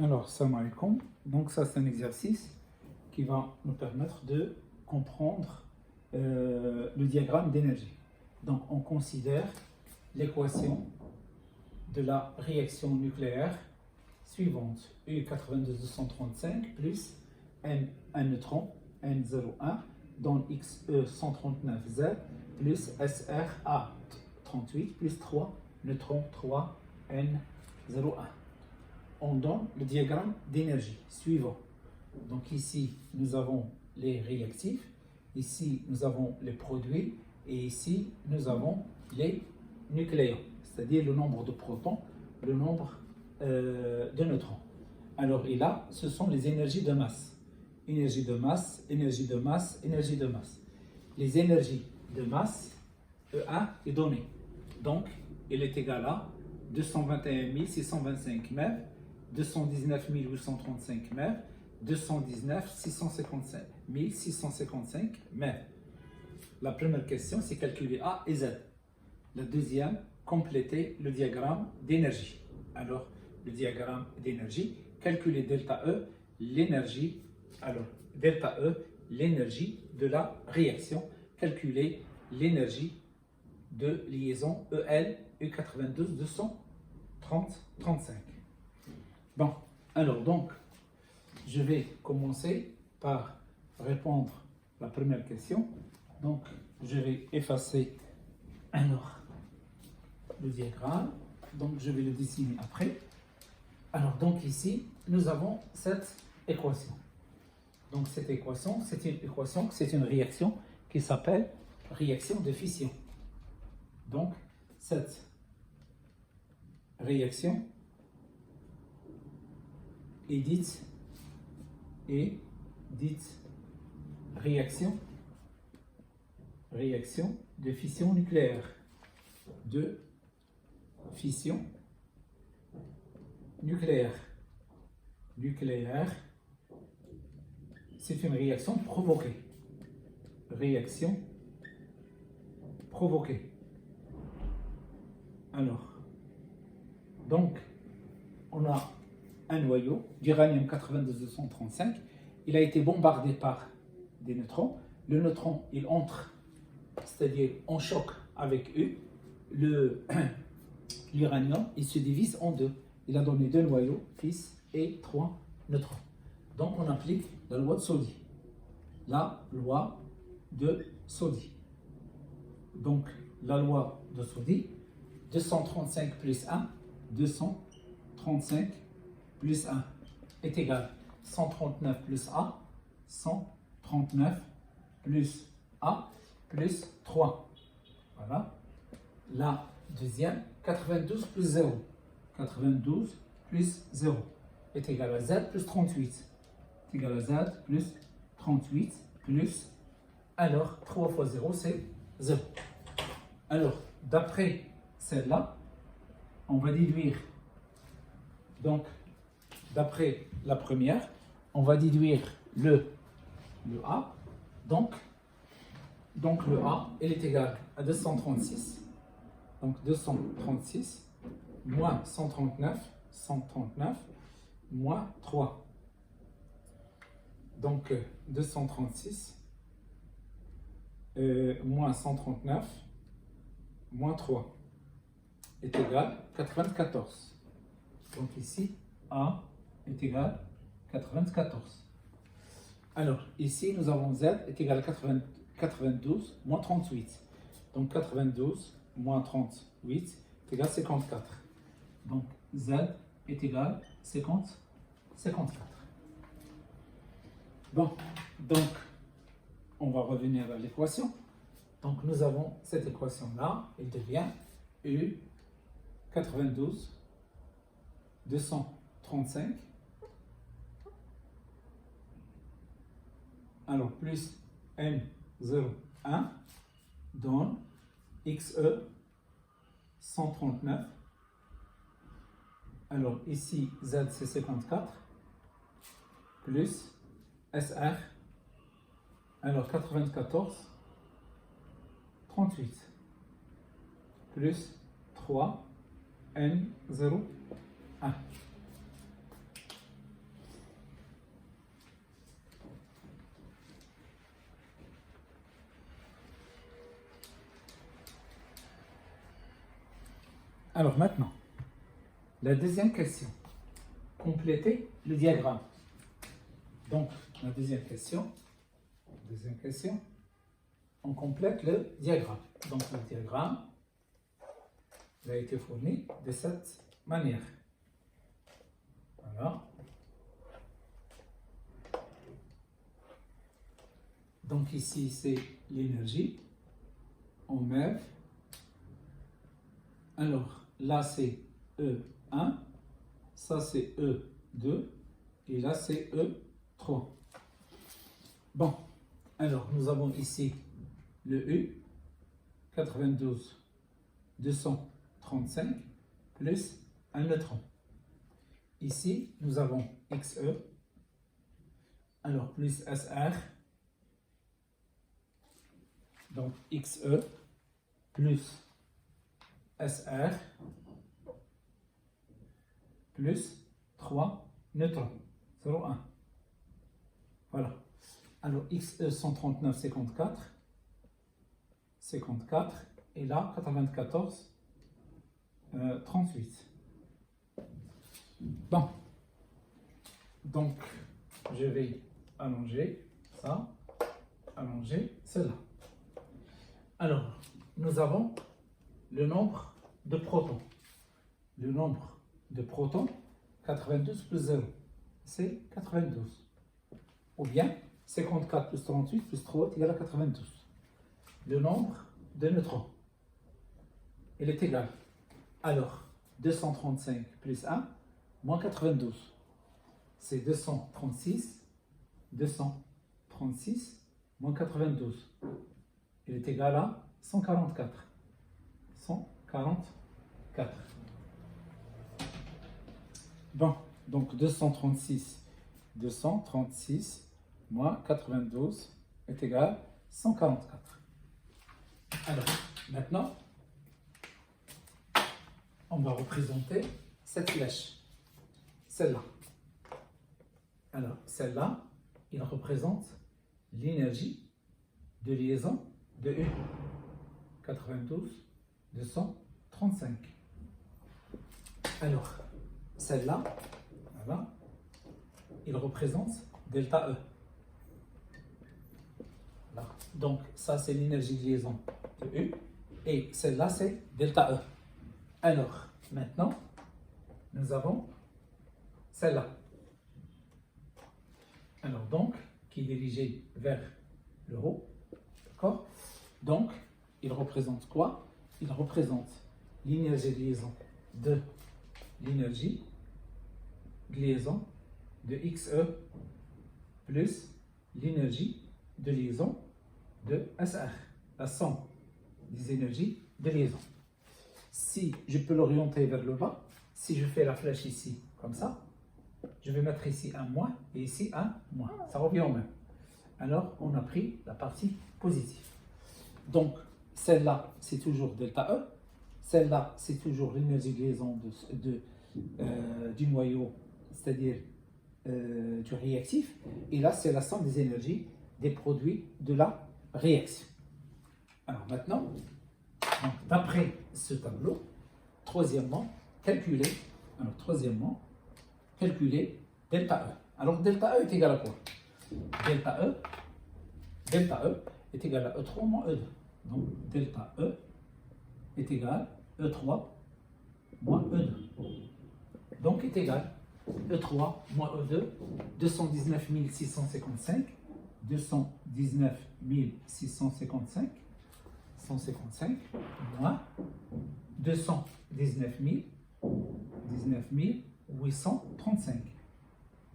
Alors, salam alaikum. Donc ça, c'est un exercice qui va nous permettre de comprendre le diagramme d'énergie. Donc, on considère l'équation de la réaction nucléaire suivante. U82235 plus un neutron, N01, dans XE139Z plus SRA38 plus 3 neutrons 3N01. On donne le diagramme d'énergie suivant. Donc ici, nous avons les réactifs, ici, nous avons les produits, et ici, nous avons les nucléons, c'est-à-dire le nombre de protons, le nombre de neutrons. Alors, et là, ce sont les énergies de masse. Énergie de masse, énergie de masse, énergie de masse. Les énergies de masse, E1 est donné. Donc, il est égal à 221 625 mètres, 219 835 mètres, 219 655 mètres. La première question, c'est calculer A et Z. La deuxième, compléter le diagramme d'énergie. Alors, le diagramme d'énergie, calculer delta E, l'énergie. Alors, delta E, l'énergie de la réaction. Calculer l'énergie de liaison EL U92 230-35. Bon, alors donc, je vais commencer par répondre à la première question. Donc, je vais effacer alors le diagramme. Donc, je vais le dessiner après. Alors, donc ici, nous avons cette équation. Donc, cette équation, c'est une réaction qui s'appelle réaction de fission. Donc, cette réaction est dite réaction de fission nucléaire. De fission nucléaire. Nucléaire, c'est une réaction provoquée. Réaction provoquée. Alors, donc, on a un noyau d'uranium 92-235. Il a été bombardé par des neutrons. Le neutron, il entre, c'est-à-dire en choc avec eux. L'uranium, il se divise en deux. Il a donné deux noyaux, 6 et 3 neutrons. Donc, on applique la loi de Soddy. La loi de Soddy. Donc, la loi de Soddy, 235 plus 1, 235 plus 1 est égal à 139 plus A, 139 plus A plus 3. Voilà. La deuxième, 92 plus 0. 92 plus 0 est égal à Z plus 38. Est égal à Z plus 38 plus, alors 3 fois 0 c'est 0. Alors, d'après celle-là, on va déduire, donc, d'après la première, on va déduire le A. Donc le A, il est égal à 236. Donc, 236 moins 139, moins 3. Donc, 236 moins 139 moins 3 est égal à 94. Donc ici, A est égal à 94. Alors, ici, nous avons Z est égal à 92 moins 38. Donc, 92 moins 38 est égal à 54. Donc, Z est égal à 54. Bon, donc, on va revenir à l'équation. Donc, nous avons cette équation-là, elle devient U92 235, alors plus N01 donne XE 139. Alors ici, Z c'est 54, plus SR, alors 94, 38, plus 3, N0, 1. Alors maintenant, la deuxième question. Compléter le diagramme. Donc, la deuxième question, on complète le diagramme. Donc, le diagramme il a été fourni de cette manière. Voilà. Donc, ici, c'est l'énergie en MEV. Alors, là, c'est E1, ça, c'est E2, et là, c'est E3. Bon, alors, nous avons ici le U, 92, 235, plus un neutron. Ici, nous avons XE, alors plus SR, donc XE, plus SR, plus 3 neutrons, 0,1. Voilà. Alors, XE 139, 54, et là, 94, 38. Bon. Donc, je vais allonger ça, allonger cela. Alors, nous avons le nombre de protons. Le nombre de protons, 92 plus 0, c'est 92. Ou bien, 54 plus 38 plus 3 est égal à 92. Le nombre de neutrons, il est égal. Alors, 235 plus 1, moins 92. C'est 236 moins 92. Il est égal à 144. 144. Bon, donc 236 moins 92 est égal à 144. Alors, maintenant, on va représenter cette flèche, celle-là. Alors, celle-là, il représente l'énergie de liaison de U, 92, 235. Alors, celle-là, voilà, il représente delta E. Là. Donc, ça, c'est l'énergie de liaison de U. Et celle-là, c'est delta E. Alors, maintenant, nous avons celle-là. Alors, donc, qui est dirigée vers le haut. D'accord? Donc, il représente quoi? Il représente l'énergie de liaison de l'énergie de liaison de XE plus l'énergie de liaison de SR, la somme des énergies de liaison. Si je peux l'orienter vers le bas, si je fais la flèche ici, comme ça, je vais mettre ici un moins et ici un moins. Ça revient au même. Alors, on a pris la partie positive. Donc, celle-là, c'est toujours delta E. Celle-là, c'est toujours l'énergie de liaison du noyau, c'est-à-dire du réactif. Et là, c'est la somme des énergies des produits de la réaction. Alors maintenant, d'après ce tableau, troisièmement, calculer delta E. Alors, delta E est égal à quoi? Delta E est égal à E3 moins E2. Donc, delta E est égal à E3 moins E2. Donc, est égal à E3 moins E2, 219 655, 219 655, 155 moins 219 835.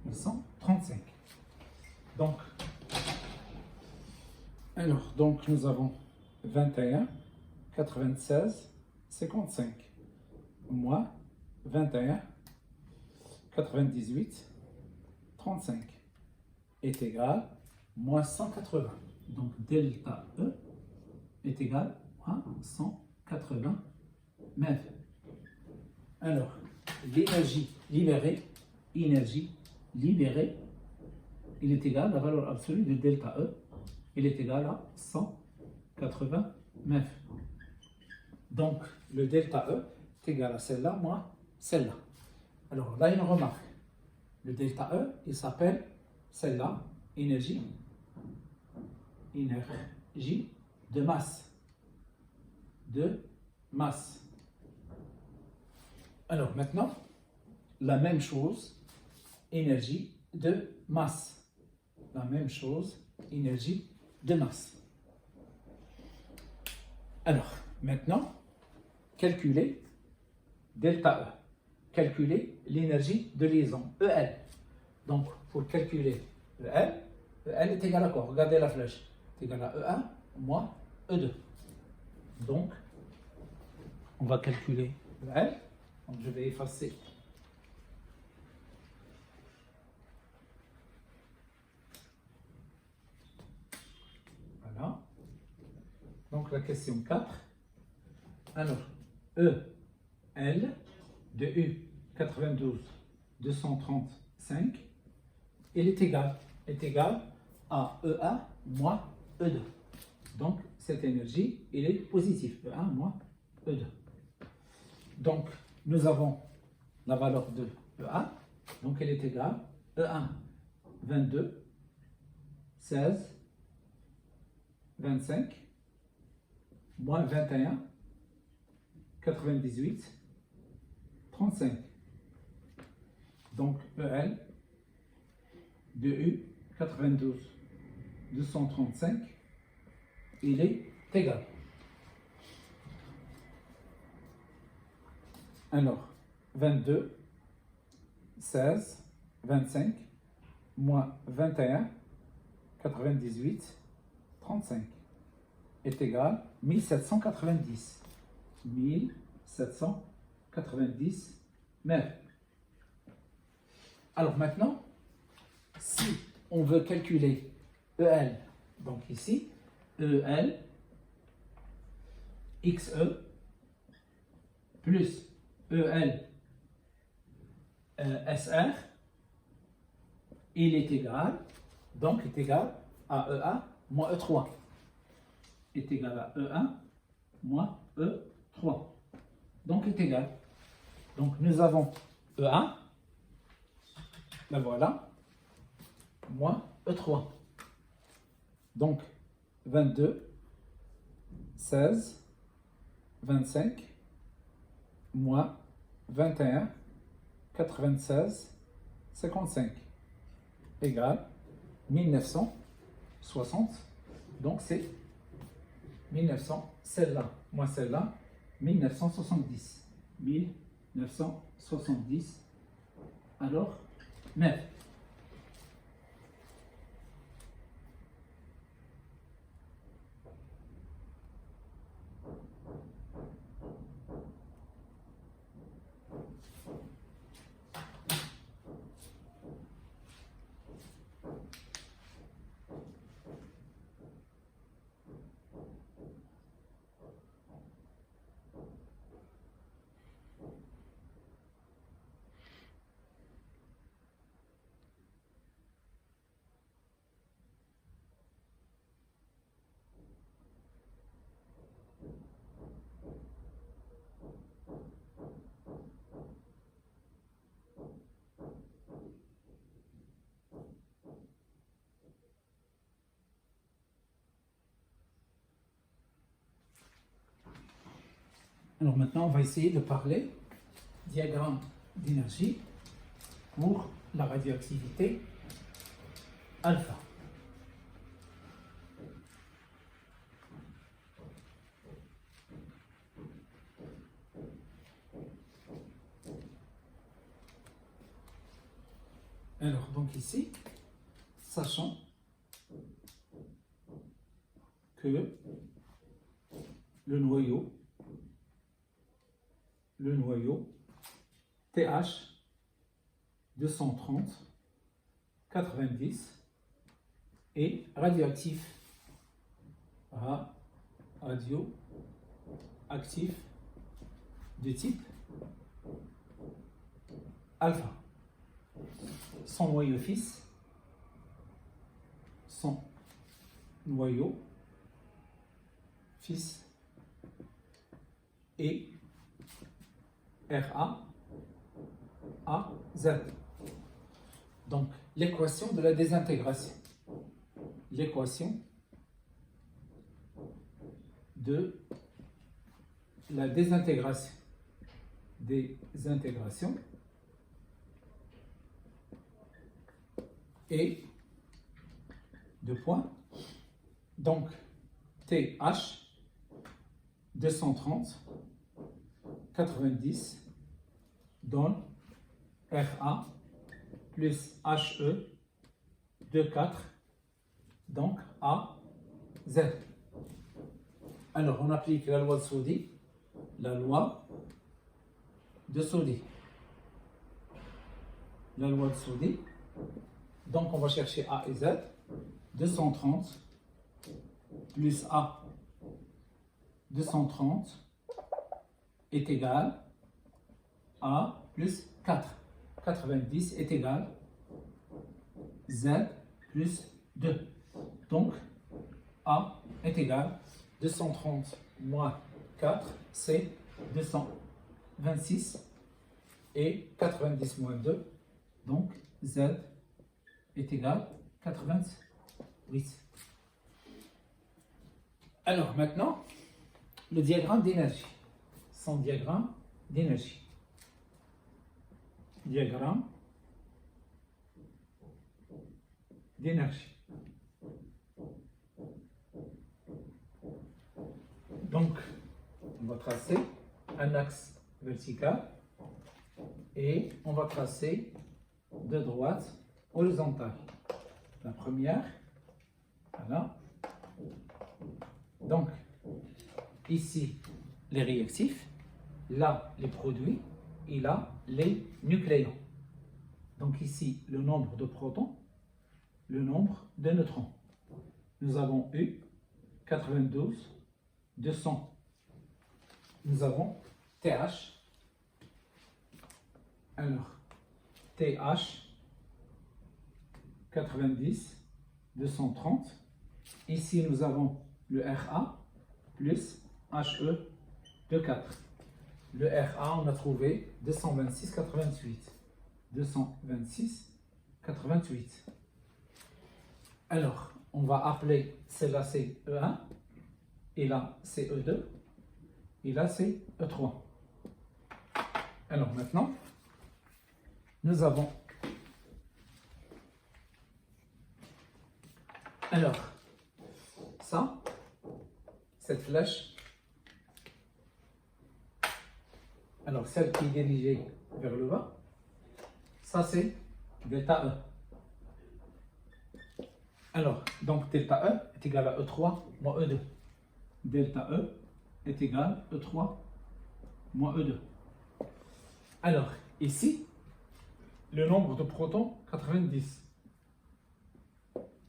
835. Donc, nous avons 21, 96, 55, moins 21, 98, 35 est égal moins 180. Donc, delta E est égal à 180 MeV. Alors, l'énergie libérée, il est égal à la valeur absolue de delta E, il est égal à 180 MeV. Donc, le delta E est égal à celle-là, moins celle-là. Alors là, une remarque. Le delta E, il s'appelle celle-là, énergie de masse. De masse. Alors maintenant, la même chose, énergie de masse. La même chose, énergie de masse. Alors, maintenant, calculer delta E. Calculer l'énergie de liaison, EL. Donc, pour calculer EL, EL est égal à quoi? Regardez la flèche. C'est égal à E1 moins E2. Donc, on va calculer EL. Donc, je vais effacer. Voilà. Donc, la question 4. Alors, EL de U 92 235, il est égal à E1 moins E2. Donc, cette énergie, elle est positive, E1 moins E2. Donc, nous avons la valeur de E1, donc elle est égale E1 22 16 25 moins 21 98 35. Donc EL de U 92 235, il est égal. Alors 22 16 25 moins 21 98 35 est égal 1790. 1790 mètres. Alors maintenant, si on veut calculer EL, donc ici, EL XE plus EL SR, il est égal, donc est égal à E1 moins E3. Est égal à E1 moins E3. Donc est égal. Donc nous avons E1, ben voilà, moins E3. Donc 22, 16, 25, moins 21, 96, 55, égale 1960. Donc c'est 1900, celle-là, moins celle-là, 1970. 1970. Alors, mètres. Alors maintenant, on va essayer de parler diagramme d'énergie pour la radioactivité alpha. Alors, donc ici, sachant que le noyau TH 230 90 est radioactif. Radioactif de type alpha. Son noyau fils, est RA à Z. Donc, l'équation de la désintégration. L'équation de la désintégration. Désintégration et deux points. Donc, TH 230 90 donne RA plus HE 24 donc à Z. Alors on applique la loi de Saudi, la loi de Saudi. La loi de Saudi. Donc on va chercher A et Z. 230 plus A 230 est égal à plus 4. 90 est égal Z plus 2. Donc, A est égal 230 moins 4, c'est 226 et 90 moins 2. Donc, Z est égal 88. Alors, maintenant, le diagramme d'énergie. Son diagramme d'énergie. Diagramme d'énergie. Donc, on va tracer un axe vertical et on va tracer deux droites horizontales. La première, voilà. Donc, ici, les réactifs, là, les produits, et là, les nucléons. Donc ici, le nombre de protons, le nombre de neutrons. Nous avons eu 92, 200. Nous avons TH. Alors, TH, 90, 230. Ici, nous avons le RA plus HE de 4. Le RA, on a trouvé 226,88. 226,88. Alors, on va appeler celle-là c'est E1, et là c'est E2, et là c'est E3. Alors maintenant, nous avons... Alors, ça, cette flèche, alors celle qui est dirigée vers le bas, ça c'est delta E. Alors, donc delta E est égal à E3 moins E2. Delta E est égal à E3 moins E2. Alors, ici, le nombre de protons, 90.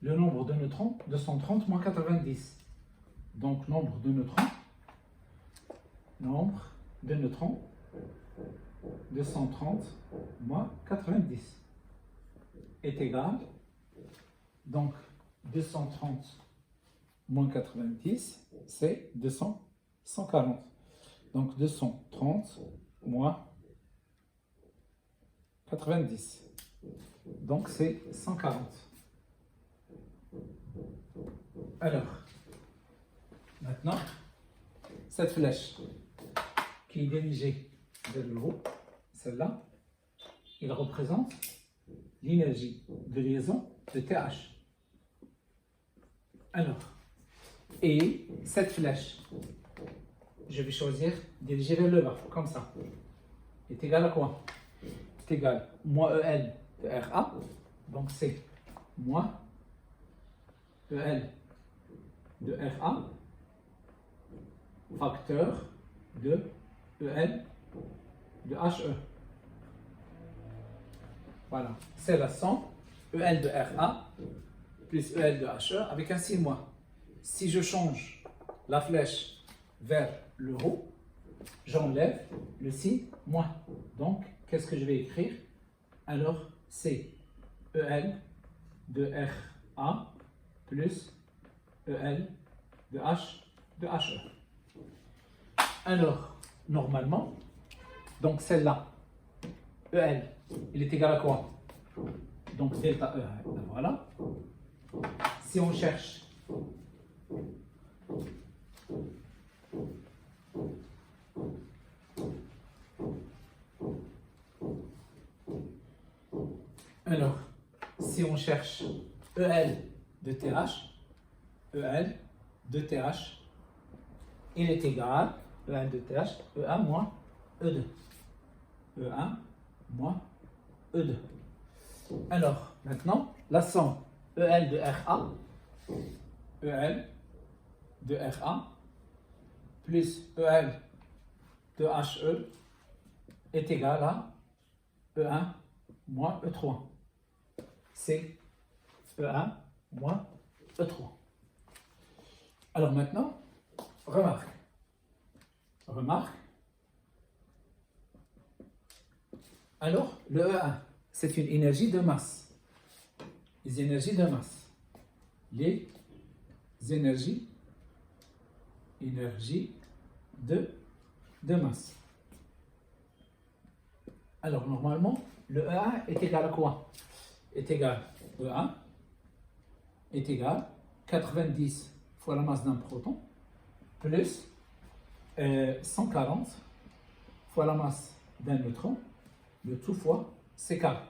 Le nombre de neutrons, 230 moins 90. Donc, nombre de neutrons, 230 moins 90 est égal, donc 230 moins 90, c'est 140. Donc 230 moins 90. Donc c'est 140. Alors, maintenant, cette flèche qui est dirigée vers le haut, celle-là, il représente l'énergie de liaison de TH. Alors, et cette flèche, je vais choisir diriger vers le bas, comme ça, est égal à quoi? C'est égal à moins EL de RA, donc c'est moins EL de RA, facteur de EL de HE. Voilà, c'est la somme EL de RA plus EL de HE avec un signe moins. Si je change la flèche vers le haut, j'enlève le signe moins. Donc, qu'est-ce que je vais écrire? Alors, c'est EL de RA plus EL de HE. Alors, normalement, Donc celle-là, EL, il est égal à quoi? Donc delta EL, voilà. Si on cherche alors, si on cherche EL de TH, EL de TH, il est égal, EL de TH, E1 moins E2. E1 moins E2. Alors, maintenant, la somme EL de RA, EL de RA, plus EL de HE est égal à E1 moins E3. C'est E1 moins E3. Alors maintenant, remarque. Alors, le E1, c'est une énergie de masse. Les énergies de masse. Les énergies de masse. Alors, normalement, le E1 est égal à quoi? Est égal E1 est égal 90 fois la masse d'un proton plus 140 fois la masse d'un neutron, le tout fois C carré.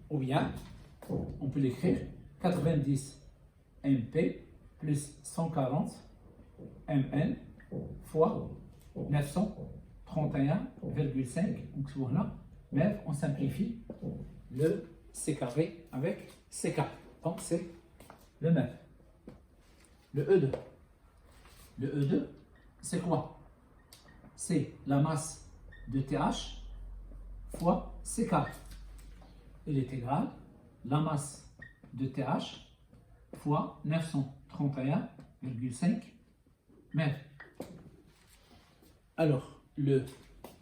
Ou bien, on peut l'écrire 90 MP plus 140 MN fois 931,5. Donc voilà, mais on simplifie le C carré avec C carré. Donc c'est le même. Le E2. Le E2, c'est quoi? C'est la masse de TH fois C carré. Il est égal à la masse de TH fois 931,5 mètres. Alors, le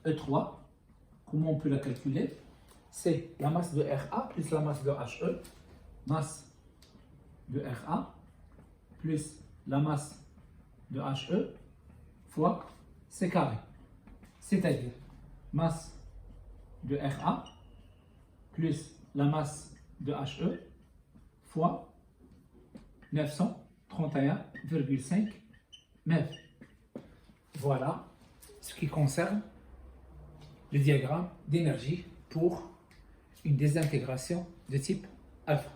E3, comment on peut la calculer? C'est la masse de RA plus la masse de HE, masse de RA plus la masse de HE fois C carré. C'est-à-dire masse de RA plus la masse de HE fois 931,5 mètres. Voilà ce qui concerne le diagramme d'énergie pour une désintégration de type alpha.